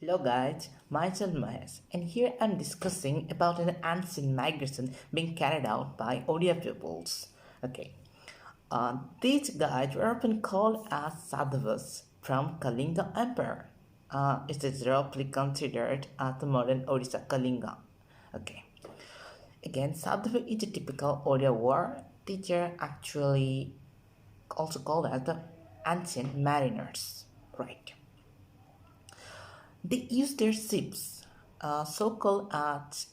Hello guys, myself Mahesh, and here I'm discussing about an ancient migration being carried out by odia peoples. Okay, these guys were often called as Shadhavs from Kalinga Empire. It is roughly considered as the modern Odisha Kalinga. Okay, again, Shadhava is a typical Odia war teacher, actually also called as the ancient mariners. Right. They use their ships, so-called as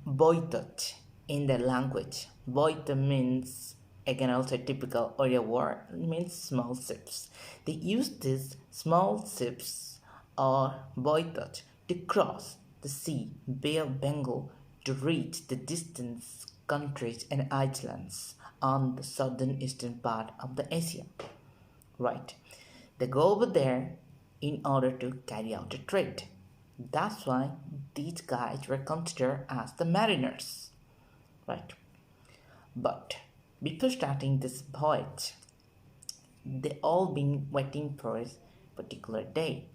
boitot in their language. Boita means, again also typical Odia word, means small ships. They use these small ships or boitot to cross the sea, Bay of Bengal, to reach the distant countries and islands on the southern eastern part of the Asia. Right. They go over there in order to carry out a trade. That's why these guys were considered as the mariners. Right. But before starting this voyage, they all been waiting for a particular day.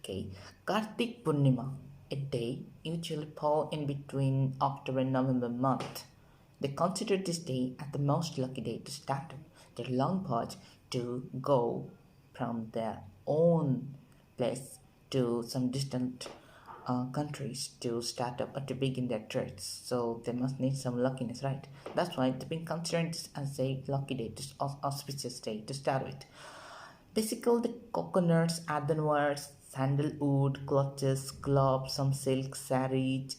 Okay. Kartik Purnima, a day usually fall in between October and November month. They consider this day as the most lucky day to start their long voyage to go from their own place to some distant countries to start up or to begin their trades. So they must need some luckiness, right? That's why they've been considering this as a lucky day, auspicious day to start with. Basically, the coconuts, earthenwares, sandalwood, clutches, gloves, some silk saris,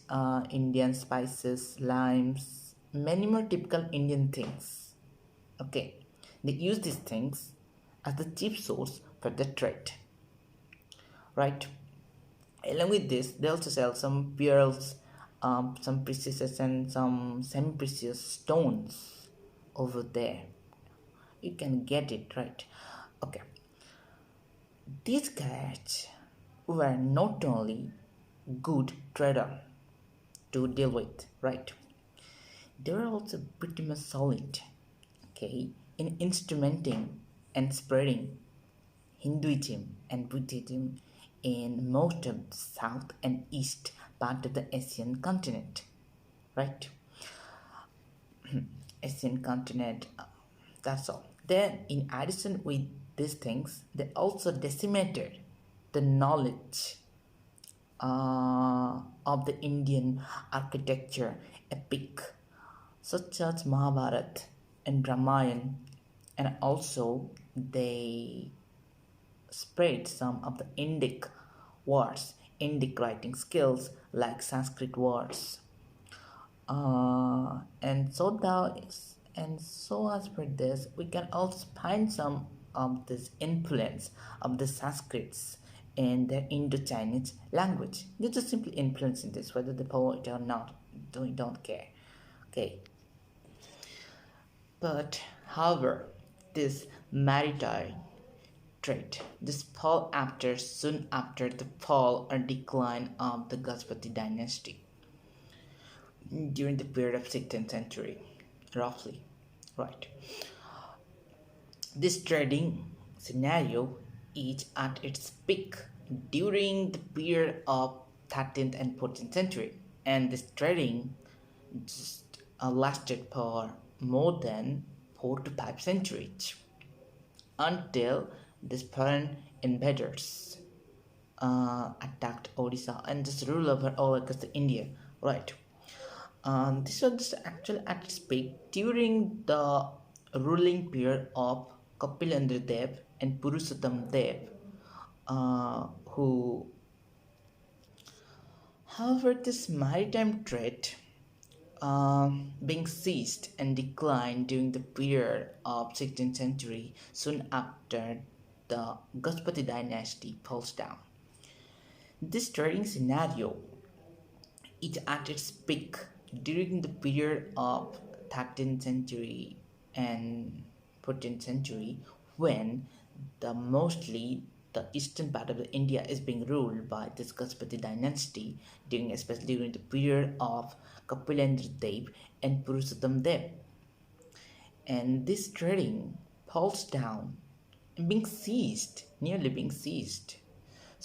Indian spices, limes, many more typical Indian things. Okay, they use these things as the chief source for the trade, right? Along with this, they also sell some pearls, some precious and some semi-precious stones over there. You can get it, right? Okay, these guys were not only good trader to deal with, right? They were also pretty much solid, okay, in instrumenting and spreading Hinduism and Buddhism in most of the south and east part of the Asian continent, right? Asian continent, that's all. Then, in addition with these things, they also decimated the knowledge of the Indian architecture epic, such as Mahabharata and Ramayana, and also they spread some of the Indic words, Indic writing skills like Sanskrit words. And so as per this, we can also find some of this influence of the Sanskrits in the Indo-Chinese language. They're just simply influencing this, whether they follow it or not, we don't care. Okay. But however, this maritime trade, this fall after soon after the fall or decline of the Gajpati dynasty during the period of 16th century, roughly, right? This trading scenario is at its peak during the period of 13th and 14th century, and this trading just lasted for more than 4 to 5 centuries until these foreign invaders attacked Odisha and just ruled over all across India, right? This was actually at its peak during the ruling period of Kapilendra Dev and Purushottam Dev, who, however, this maritime trade being seized and declined during the period of 16th century soon after the Gajpati dynasty falls down. This trading scenario is at its peak during the period of 13th century and 14th century when mostly the eastern part of the India is being ruled by this Gajpati dynasty especially during the period of Kapilendra Dev and Purushottam Dev. And this trading falls down and nearly being seized